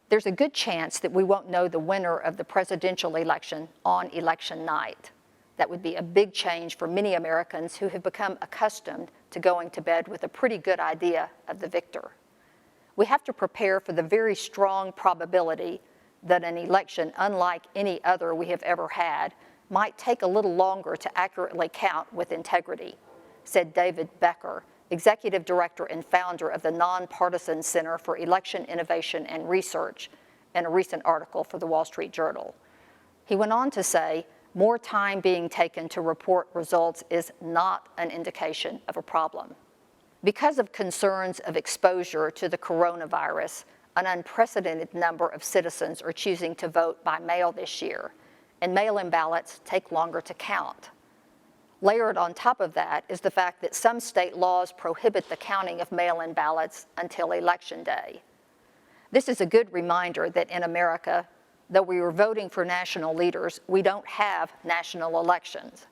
There's a good chance that we won't know the winner of the presidential election on election night. That would be a big change for many Americans who have become accustomed to going to bed with a pretty good idea of the victor. We have to prepare for the very strong probability that an election unlike any other we have ever had might take a little longer to accurately count with integrity, said David Becker, Executive Director and founder of the Nonpartisan Center for Election Innovation and Research, in a recent article for the Wall Street Journal. He went on to say, more time being taken to report results is not an indication of a problem. Because of concerns of exposure to the coronavirus, an unprecedented number of citizens are choosing to vote by mail this year, and mail-in ballots take longer to count. Layered on top of that is the fact that some state laws prohibit the counting of mail-in ballots until Election Day. This is a good reminder that in America, though we are voting for national leaders, we don't have national elections,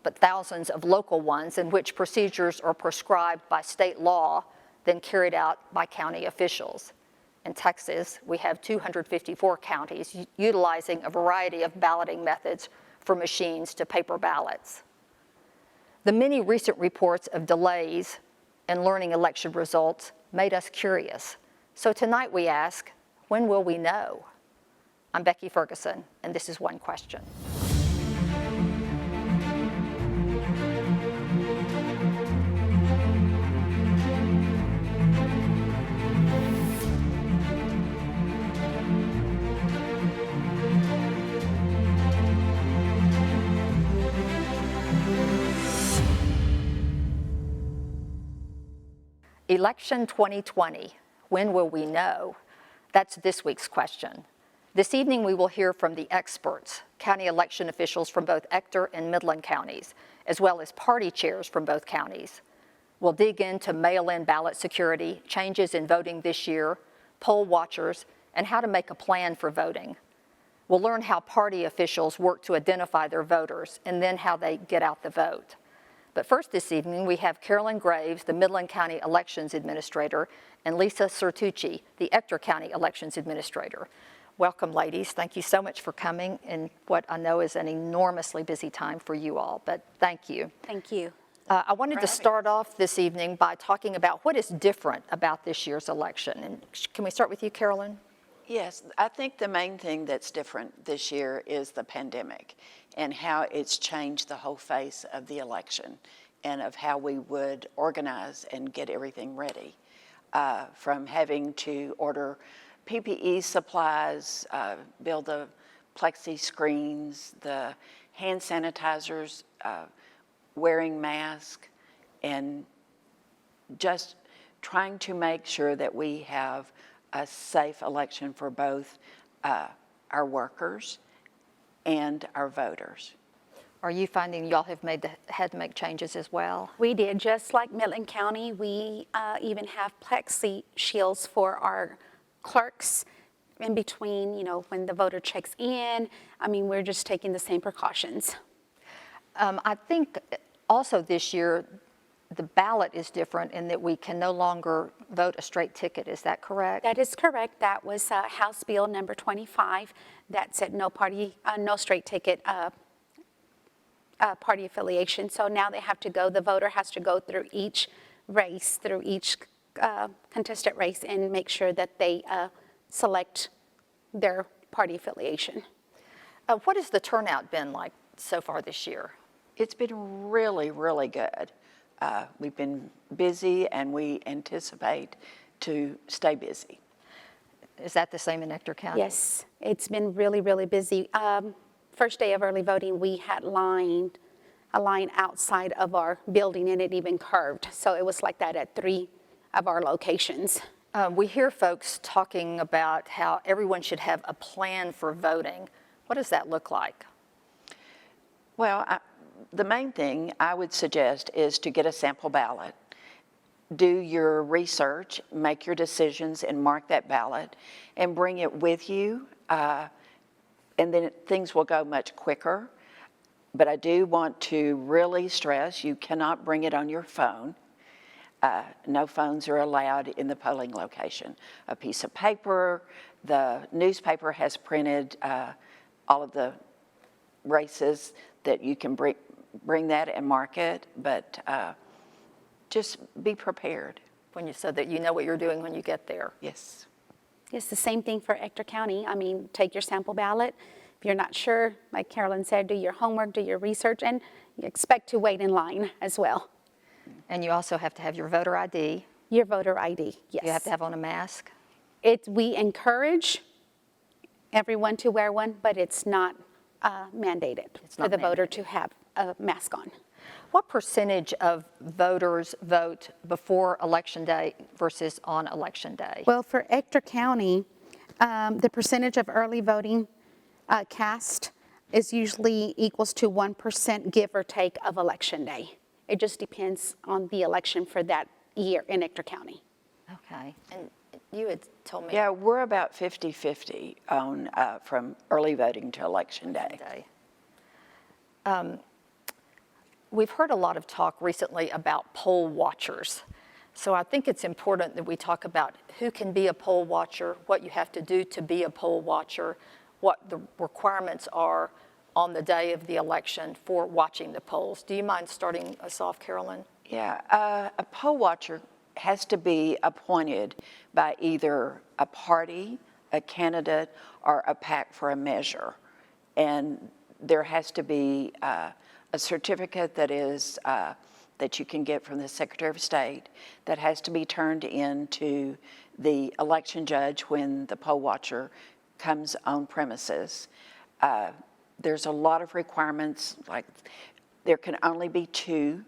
but thousands of local ones in which procedures are prescribed by state law, then carried out by county officials. In Texas, we have 254 counties utilizing a variety of balloting methods from machines to paper ballots. The many recent reports of delays in learning election results made us curious. So tonight we ask, when will we know? I'm Becky Ferguson, and this is One Question. Election 2020, when will we know? That's this week's question. This evening we will hear from the experts, county election officials from both Ector and Midland counties, as well as party chairs from both counties. We'll dig into mail-in ballot security, changes in voting this year, poll watchers, and how to make a plan for voting. We'll learn how party officials work to identify their voters and then how they get out the vote. But first this evening, we have Carolyn Graves, the Midland County Elections Administrator, and Lisa Certucci, the Ector County Elections Administrator. Welcome, ladies. Thank you so much for coming in what I know is an enormously busy time for you all, but thank you. Thank you. I wanted to start off this evening by talking about what is different about this year's election. And can we start with you, Carolyn? Yes, I think the main thing that's different this year is the pandemic and how it's changed the whole face of the election and of how we would organize and get everything ready. From having to order PPE supplies, build the plexi screens, the hand sanitizers, wearing masks, and just trying to make sure that we have a safe election for both our workers and our voters. Are you finding y'all have had to make changes as well? We did, just like Midland County. We even have plexi shields for our clerks in between, you know, when the voter checks in. I mean, we're just taking the same precautions. I think also this year, the ballot is different in that we can no longer vote a straight ticket. Is that correct? That is correct. That was House Bill number 25 that said no straight ticket party affiliation. So now they have to go, the voter has to go through each race, through each contested race and make sure that they select their party affiliation. What has the turnout been like so far this year? It's been really, really good. We've been busy and we anticipate to stay busy. Is that the same in Ector County? Yes, it's been really, really busy. First day of early voting, we had a line outside of our building and it even curved. So it was like that at 3 of our locations. We hear folks talking about how everyone should have a plan for voting. What does that look like? Well, the main thing I would suggest is to get a sample ballot. Do your research, make your decisions, and mark that ballot, and bring it with you, and then things will go much quicker. But I do want to really stress you cannot bring it on your phone. No phones are allowed in the polling location. A piece of paper, the newspaper has printed all of the races that you can bring that and mark it, but just be prepared. So that you know what you're doing when you get there. Yes. It's the same thing for Ector County. I mean, take your sample ballot. If you're not sure, like Carolyn said, do your homework, do your research, and expect to wait in line as well. And you also have to have your voter ID. Your voter ID, yes. You have to have on a mask. We encourage everyone to wear one, but it's not mandated for not the voter mandated. to have a mask on. What percentage of voters vote before Election Day versus on Election Day? Well, for Ector County, the percentage of early voting cast is usually equals to 1%, give or take, of Election Day. It just depends on the election for that year in Ector County. Okay. And you had told me. Yeah, we're about 50-50 on from early voting to Election Day. We've heard a lot of talk recently about poll watchers. So I think it's important that we talk about who can be a poll watcher, what you have to do to be a poll watcher, what the requirements are on the day of the election for watching the polls. Do you mind starting us off, Carolyn? Yeah, a poll watcher has to be appointed by either a party, a candidate, or a PAC for a measure. And there has to be a certificate that is that you can get from the Secretary of State that has to be turned in to the election judge when the poll watcher comes on premises. There's a lot of requirements, like there can only be 2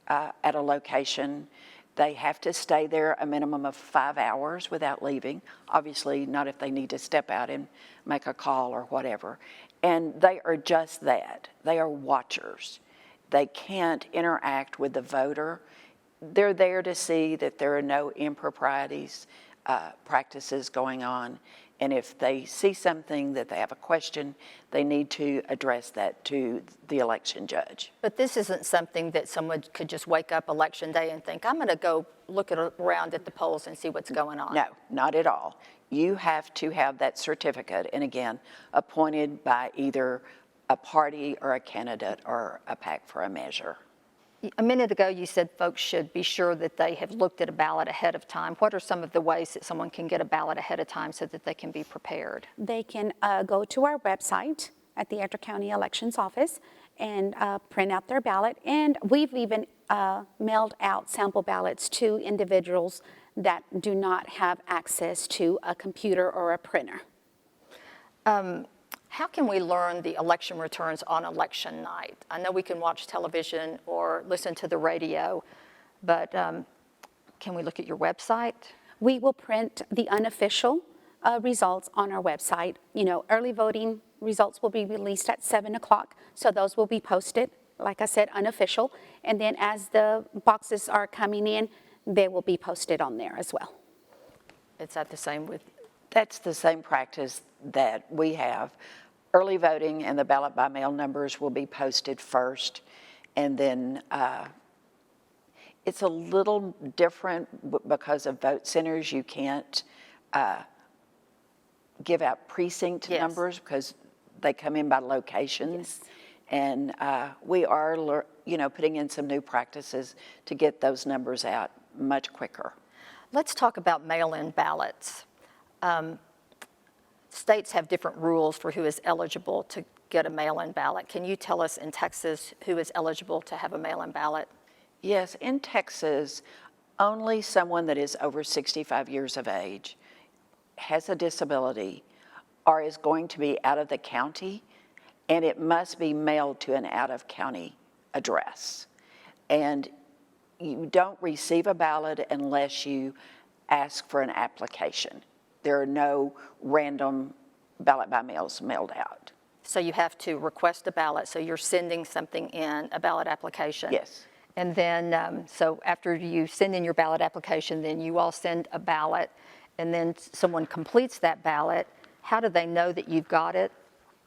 at a location. They have to stay there a minimum of 5 hours without leaving. Obviously, not if they need to step out and make a call or whatever. And they are just that. They are watchers. They can't interact with the voter. They're there to see that there are no improprieties, practices going on. And if they see something that they have a question, they need to address that to the election judge. But this isn't something that someone could just wake up Election Day and think, I'm going to go look around at the polls and see what's going on. No, not at all. You have to have that certificate, and again, appointed by either a party or a candidate or a PAC for a measure. A minute ago, you said folks should be sure that they have looked at a ballot ahead of time. What are some of the ways that someone can get a ballot ahead of time so that they can be prepared? They can go to our website at the Ector County Elections Office and print out their ballot. And we've even mailed out sample ballots to individuals that do not have access to a computer or a printer. How can we learn the election returns on election night? I know we can watch television or listen to the radio, but can we look at your website? We will print the unofficial results on our website. You know, early voting results will be released at 7 o'clock, so those will be posted, like I said, unofficial. And then as the boxes are coming in, they will be posted on there as well. Is that the same with? That's the same practice that we have. Early voting and the ballot by mail numbers will be posted first, and then it's a little different because of vote centers. You can't give out precinct numbers because they come in by locations. Yes. And we are, putting in some new practices to get those numbers out much quicker. Let's talk about mail-in ballots. States have different rules for who is eligible to get a mail-in ballot. Can you tell us in Texas who is eligible to have a mail-in ballot? Yes, in Texas, only someone that is over 65 years of age, has a disability, or is going to be out of the county, and it must be mailed to an out-of-county address. And you don't receive a ballot unless you ask for an application. There are no random ballot by mails mailed out. So you have to request a ballot, so you're sending something in, a ballot application. Yes. And then, so after you send in your ballot application, then you all send a ballot, and then someone completes that ballot. How do they know that you've got it?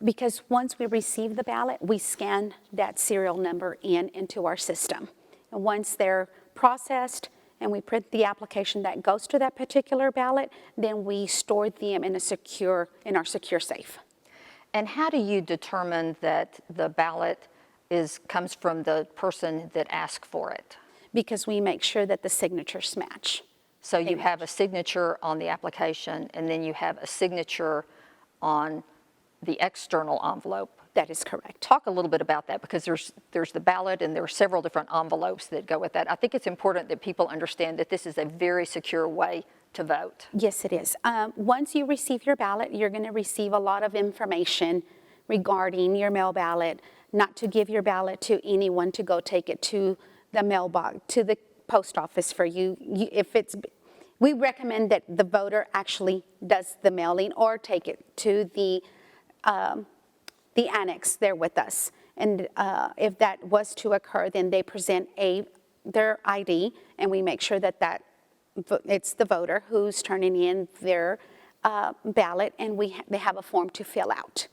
Because once we receive the ballot, we scan that serial number into our system. And once they're processed and we print the application that goes to that particular ballot, then we store them in our secure safe. And how do you determine that the ballot comes from the person that asked for it? Because we make sure that the signatures match. So you have a signature on the application, and then you have a signature on the external envelope. That is correct. Talk a little bit about that, because there's the ballot and there are several different envelopes that go with that. I think it's important that people understand that this is a very secure way to vote. Yes, it is. Once you receive your ballot, you're going to receive a lot of information regarding your mail ballot, not to give your ballot to anyone to go take it to the mailbox, to the post office for you. We recommend that the voter actually does the mailing or take it to the annex there with us. And if that was to occur, then they present their ID, and we make sure that it's the voter who's turning in their ballot, and they have a form to fill out.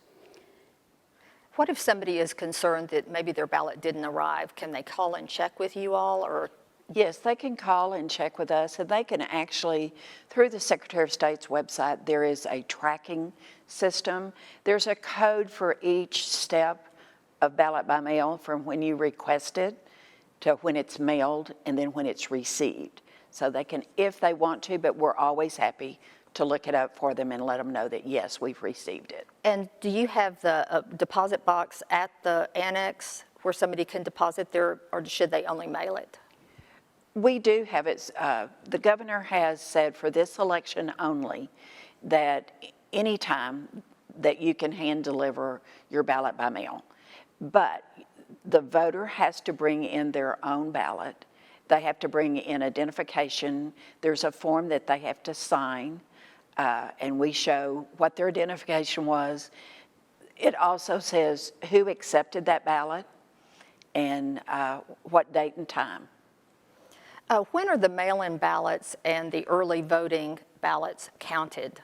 What if somebody is concerned that maybe their ballot didn't arrive? Can they call and check with you all, or? Yes, they can call and check with us, and they can actually, through the Secretary of State's website, there is a tracking system. There's a code for each step of ballot by mail, from when you request it to when it's mailed and then when it's received. So they can, if they want to, but we're always happy to look it up for them and let them know that, yes, we've received it. And do you have the deposit box at the annex where somebody can deposit there, or should they only mail it? We do have it. The governor has said for this election only that any time that you can hand deliver your ballot by mail. But the voter has to bring in their own ballot. They have to bring in identification. There's a form that they have to sign, and we show what their identification was. It also says who accepted that ballot and what date and time. When are the mail-in ballots and the early voting ballots counted?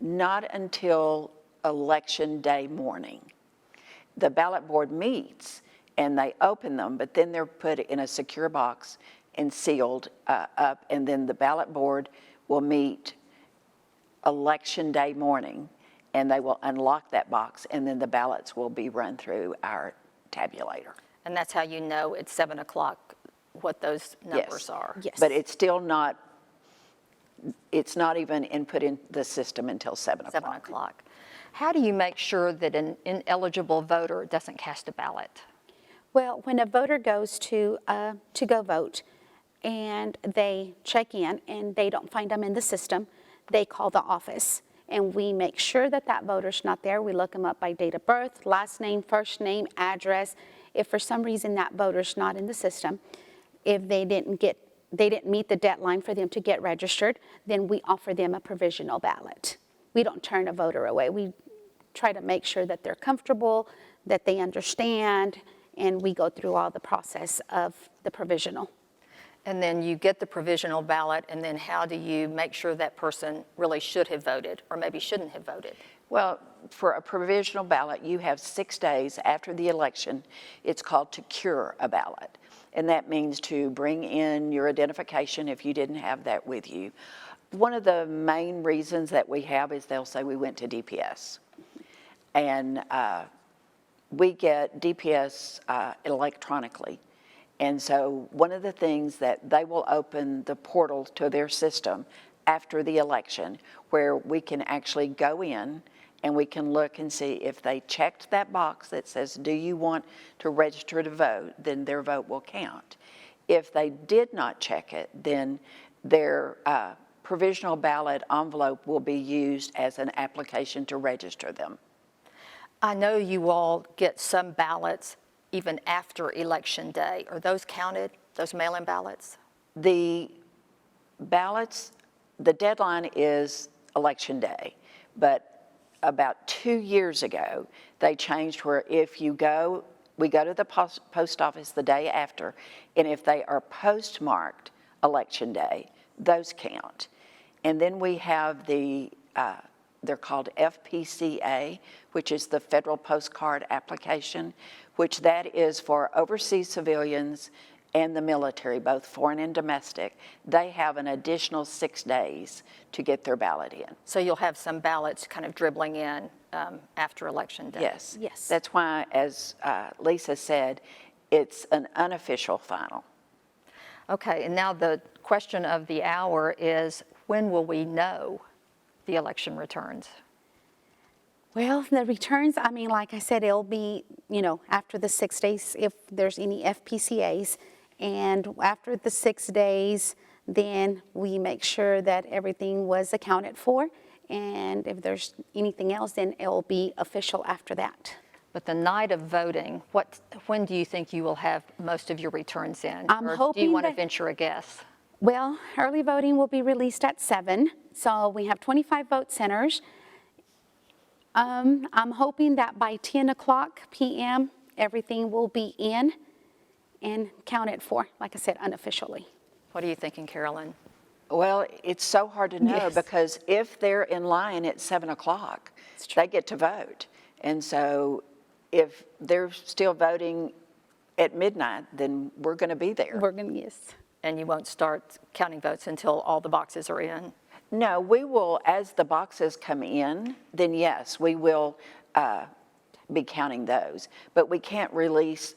Not until Election Day morning. The ballot board meets and they open them, but then they're put in a secure box and sealed up, and then the ballot board will meet Election Day morning, and they will unlock that box, and then the ballots will be run through our tabulator. And that's how you know at 7 o'clock what those numbers are. Yes. But it's still not, it's not even input in the system until 7 o'clock. 7 o'clock. How do you make sure that an ineligible voter doesn't cast a ballot? Well, when a voter goes to go vote and they check in and they don't find them in the system, they call the office, and we make sure that that voter's not there. We look them up by date of birth, last name, first name, address. If for some reason that voter's not in the system, if they didn't meet the deadline for them to get registered, then we offer them a provisional ballot. We don't turn a voter away. We try to make sure that they're comfortable, that they understand, and we go through all the process of the provisional. And then you get the provisional ballot, and then how do you make sure that person really should have voted or maybe shouldn't have voted? Well, for a provisional ballot, you have 6 days after the election. It's called to cure a ballot. And that means to bring in your identification if you didn't have that with you. One of the main reasons that we have is they'll say we went to DPS. And we get DPS electronically. And so one of the things that they will open the portal to their system after the election, where we can actually go in and we can look and see if they checked that box that says, do you want to register to vote, then their vote will count. If they did not check it, then their provisional ballot envelope will be used as an application to register them. I know you all get some ballots even after Election Day. Are those counted, those mail-in ballots? The ballots, the deadline is Election Day, but about 2 years ago, they changed where if you go, we go to the post office the day after, and if they are postmarked Election Day, those count. And then we have the, they're called FPCA, which is the Federal Postcard Application, which that is for overseas civilians and the military, both foreign and domestic, they have an additional 6 days to get their ballot in. So you'll have some ballots kind of dribbling in after Election Day? Yes. Yes. That's why, as Lisa said, it's an unofficial final. Okay, and now the question of the hour is, when will we know the election returns? Well, the returns, I mean, like I said, it'll be, after the 6 days, if there's any FPCAs. And after the 6 days, then we make sure that everything was accounted for. And if there's anything else, then it'll be official after that. But the night of voting, when do you think you will have most of your returns in? I'm Or do hoping you want to that- venture a guess? Well, early voting will be released at 7. So we have 25 vote centers. I'm hoping that by 10 o'clock p.m., everything will be in and counted for, like I said, unofficially. What are you thinking, Carolyn? Well, it's so hard to know Yes. because if they're in line at 7 o'clock, they get to vote. And so if they're still voting at midnight, then we're going to be there. We're going to, yes. And you won't start counting votes until all the boxes are in? No, we will, as the boxes come in, then yes, we will be counting those. But we can't release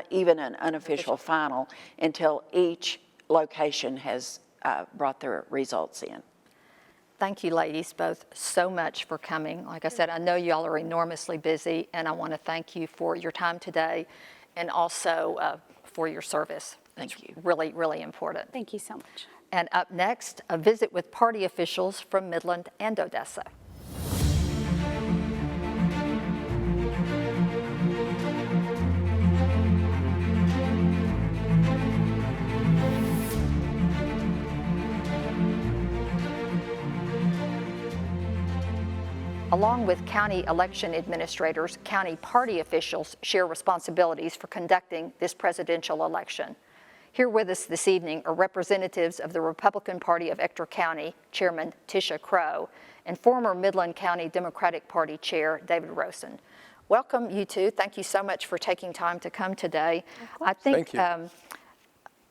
even an unofficial final until each location has brought their results in. Thank you, ladies, both so much for coming. Like I said, I know y'all are enormously busy, and I want to thank you for your time today and also for your service. Thank you. Really, really important. Thank you so much. And up next, a visit with party officials from Midland and Odessa. Along with county election administrators, county party officials share responsibilities for conducting this presidential election. Here with us this evening are representatives of the Republican Party of Ector County, Chairman Tisha Crow, and former Midland County Democratic Party Chair David Rosen. Welcome, you two. Thank you so much for taking time to come today. I think Thank you.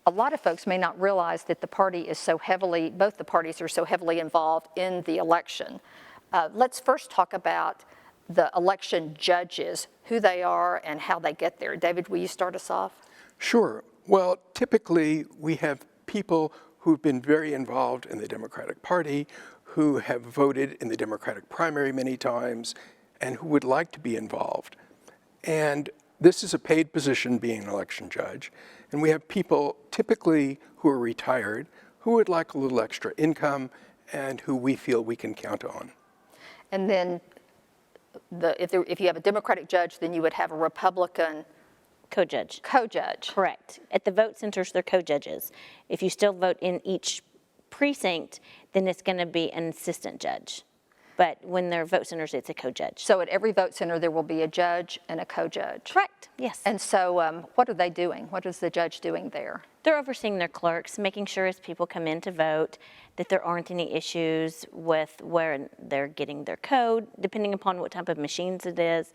a lot of folks may not realize that the party is so heavily, both the parties are so heavily involved in the election. Let's first talk about the election judges, who they are and how they get there. David, will you start us off? Sure. Well, typically we have people who've been very involved in the Democratic Party, who have voted in the Democratic primary many times, and who would like to be involved. And this is a paid position, being an election judge. And we have people typically who are retired, who would like a little extra income, and who we feel we can count on. And then if you have a Democratic judge, then you would have a Republican Co-judge. co-judge. Correct. At the vote centers, they're co-judges. If you still vote in each precinct, then it's going to be an assistant judge. But when they're vote centers, it's a co-judge. So at every vote center, there will be a judge and a co-judge. Correct, yes. And so what are they doing? What is the judge doing there? They're overseeing their clerks, making sure as people come in to vote that there aren't any issues with where they're getting their code, depending upon what type of machines it is.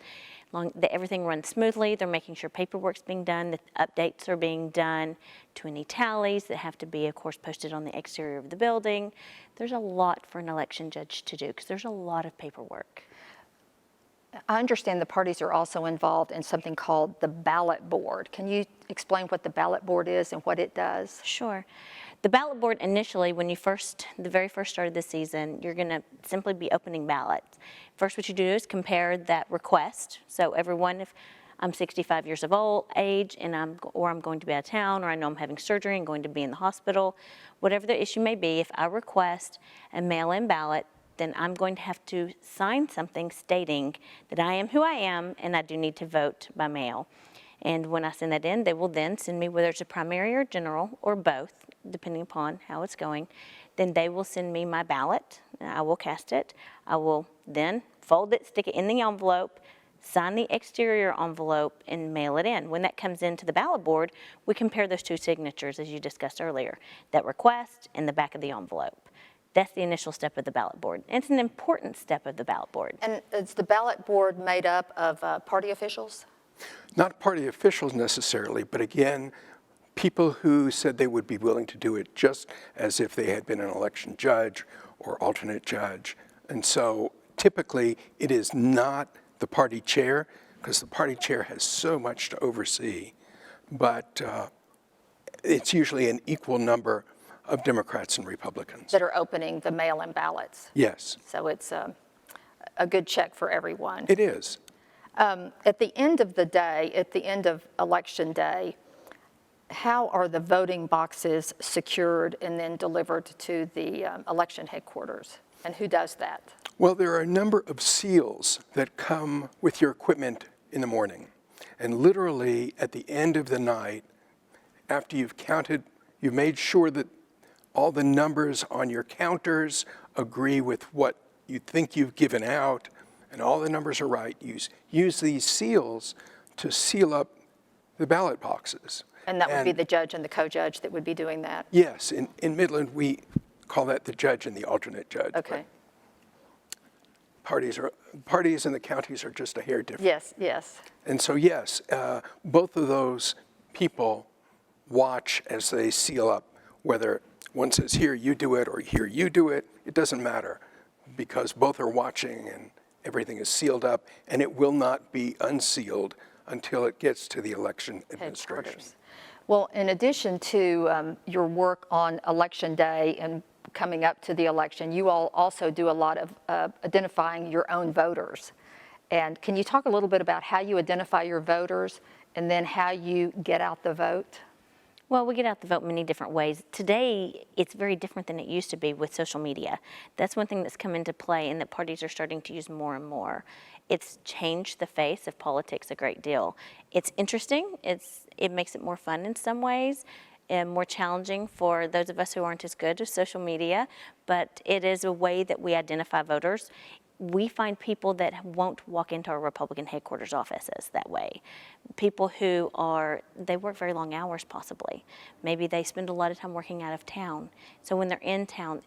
That everything runs smoothly. They're making sure paperwork's being done, that updates are being done to any tallies that have to be, of course, posted on the exterior of the building. There's a lot for an election judge to do because there's a lot of paperwork. I understand the parties are also involved in something called the Ballot Board. Can you explain what the Ballot Board is and what it does? Sure. The Ballot Board initially, when you the very first started the season, you're going to simply be opening ballots. First, what you do is compare that request. So everyone, if I'm 65 years of age and I'm going to be out of town, or I know I'm having surgery and going to be in the hospital, whatever the issue may be, if I request a mail-in ballot, then I'm going to have to sign something stating that I am who I am and I do need to vote by mail. And when I send that in, they will then send me, whether it's a primary or general or both, depending upon how it's going, then they will send me my ballot. I will cast it. I will then fold it, stick it in the envelope, sign the exterior envelope, and mail it in. When that comes into the Ballot Board, we compare those two signatures, as you discussed earlier, that request and the back of the envelope. That's the initial step of the Ballot Board. And it's an important step of the Ballot Board. And is the Ballot Board made up of party officials? Not party officials necessarily, but again, people who said they would be willing to do it just as if they had been an election judge or alternate judge. And so typically it is not the party chair, because the party chair has so much to oversee, but it's usually an equal number of Democrats and Republicans. That are opening the mail-in ballots. Yes, So it's a good check for everyone. it is. At the end of the day, at the end of Election Day, how are the voting boxes secured and then delivered to the election headquarters? And who does that? Well, there are a number of seals that come with your equipment in the morning. And literally at the end of the night, after you've counted, you've made sure that all the numbers on your counters agree with what you think you've given out, and all the numbers are right, use these seals to seal up the ballot boxes. And that would be the judge and the co-judge that would be doing that? Yes, in Midland, we call that the judge and the alternate judge. Okay. Parties in the counties are just a hair different. Yes, yes. And so, yes, both of those people watch as they seal up, whether one says, here, you do it, or here, you do it. It doesn't matter, because both are watching and everything is sealed up, and it will not be unsealed until it gets to the election administration. Headquarters. Well, in addition to your work on Election Day and coming up to the election, you all also do a lot of identifying your own voters. And can you talk a little bit about how you identify your voters and then how you get out the vote? Well, we get out the vote many different ways. Today, it's very different than it used to be with social media. That's one thing that's come into play and that parties are starting to use more and more. It's changed the face of politics a great deal. It's interesting. It makes it more fun in some ways and more challenging for those of us who aren't as good at social media, but it is a way that we identify voters. We find people that won't walk into our Republican headquarters offices that way. People who they work very long hours possibly. Maybe they spend a lot of time working out of town. So when they're in town,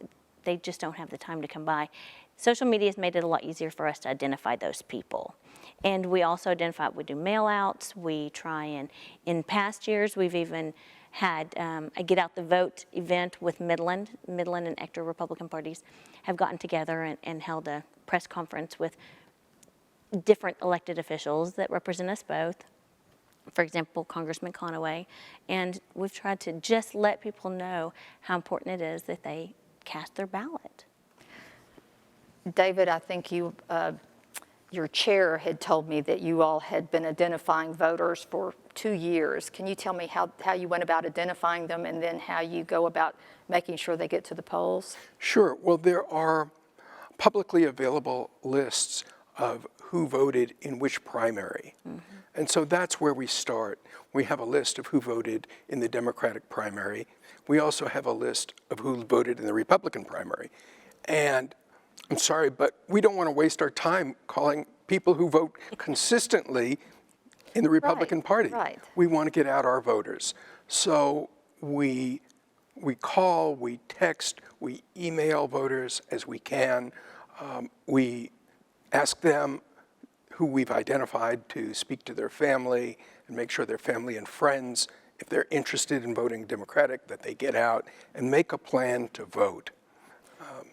they just don't have the time to come by. Social media has made it a lot easier for us to identify those people. And we also identify, we do mail outs, we try and, in past years, we've even had a Get Out the Vote event with Mailin and ector Republican parties have gotten together and held a press conference with different elected officials that represent us both. For example, Congressman Conaway. And we've tried to just let people know how important it is that they cast their ballot. David, I think your chair had told me that you all had been identifying voters for 2 years. Can you tell me how you went about identifying them and then how you go about making sure they get to the polls? Sure. Well, there are publicly available lists of who voted in which primary. Mm-hmm. And so that's where we start. We have a list of who voted in the Democratic primary. We also have a list of who voted in the Republican primary. And I'm sorry, but we don't want to waste our time calling people who vote consistently in the Republican Party. Right. We want to get out our voters. So we call, we text, we email voters as we can. We ask them who we've identified to speak to their family and make sure their family and friends, if they're interested in voting Democratic, that they get out and make a plan to vote.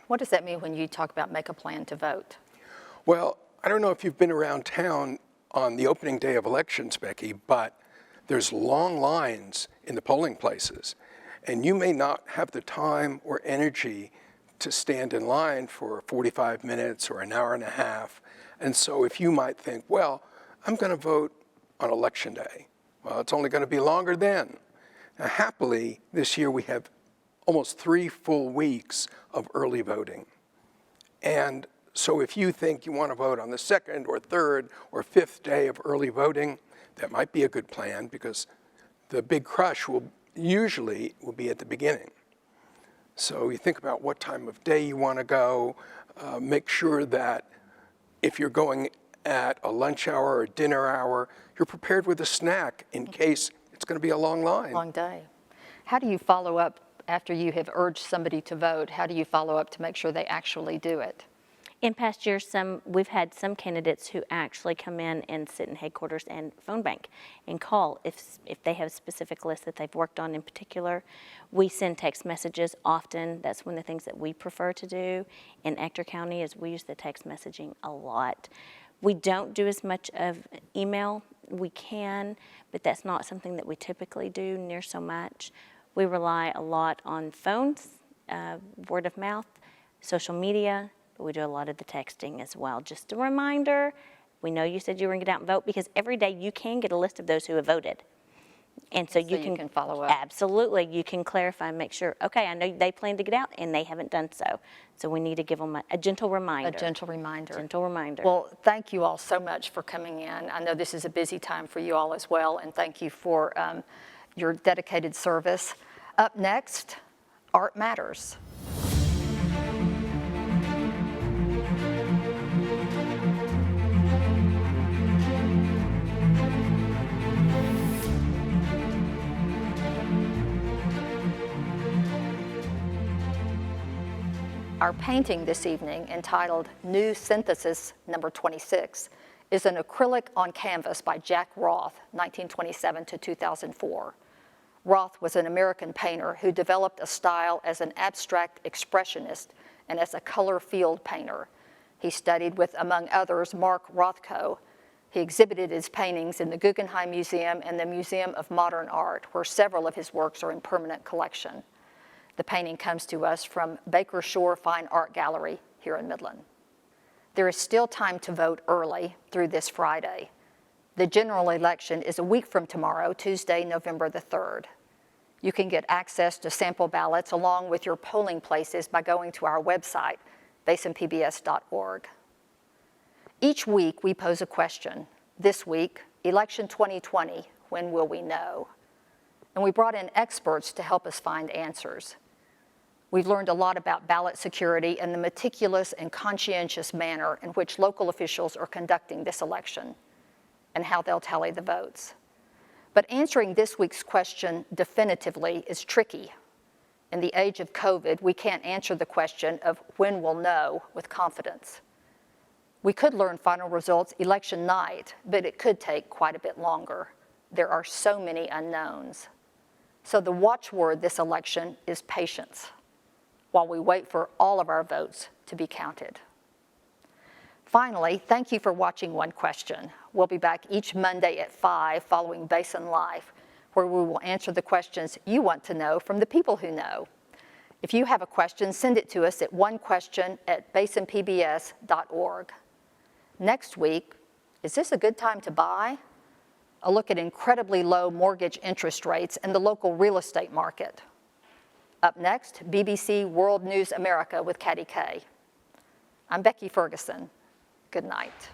What does that mean when you talk about make a plan to vote? Well, I don't know if you've been around town on the opening day of elections, Becky, but there's long lines in the polling places, and you may not have the time or energy to stand in line for 45 minutes or an hour and a half. And so if you might think, well, I'm going to vote on Election Day. Well, it's only going to be longer then. Now, happily, this year we have almost 3 full weeks of early voting. And so if you think you want to vote on the 2nd or 3rd or 5th day of early voting, that might be a good plan because the big crush will usually be at the beginning. So you think about what time of day you want to go, make sure that if you're going at a lunch hour or dinner hour, you're prepared with a snack in case it's going to be a long line. Long day. How do you follow up after you have urged somebody to vote? How do you follow up to make sure they actually do it? In past years, we've had some candidates who actually come in and sit in headquarters and phone bank and call if they have a specific list that they've worked on in particular. We send text messages often. That's one of the things that we prefer to do in Ector County is we use the text messaging a lot. We don't do as much of email. We can, but that's not something that we typically do near so much. We rely a lot on phones, word of mouth, social media, but we do a lot of the texting as well. Just a reminder, we know you said you were going to get out and vote because every day you can get a list of those who have voted. And so you can follow up. Absolutely. You can clarify and make sure, okay, I know they plan to get out and they haven't done so. So we need to give them a gentle reminder. A gentle reminder. Gentle reminder. Well, thank you all so much for coming in. I know this is a busy time for you all as well, and thank you for your dedicated service. Up next, Art Matters. Our painting this evening, entitled New Synthesis Number 26, is an acrylic on canvas by Jack Roth, 1927 to 2004. Roth was an American painter who developed a style as an abstract expressionist and as a color field painter. He studied with, among others, Mark Rothko. He exhibited his paintings in the Guggenheim Museum and the Museum of Modern Art, where several of his works are in permanent collection. The painting comes to us from Baker Shore Fine Art Gallery here in Midland. There is still time to vote early through this Friday. The general election is a week from tomorrow, Tuesday, November the 3rd. You can get access to sample ballots along with your polling places by going to our website, basinpbs.org. Each week we pose a question. This week, election 2020, when will we know? And we brought in experts to help us find answers. We've learned a lot about ballot security and the meticulous and conscientious manner in which local officials are conducting this election and how they'll tally the votes. But answering this week's question definitively is tricky. In the age of COVID, we can't answer the question of when we'll know with confidence. We could learn final results election night, but it could take quite a bit longer. There are so many unknowns. So the watchword this election is patience, while we wait for all of our votes to be counted. Finally, thank you for watching One Question. We'll be back each Monday at 5 following Basin Live, where we will answer the questions you want to know from the people who know. If you have a question, send it to us at onequestion@basinpbs.org. Next week, is this a good time to buy? A look at incredibly low mortgage interest rates and the local real estate market. Up next, BBC World News America with Katty Kay. I'm Becky Ferguson. Good night.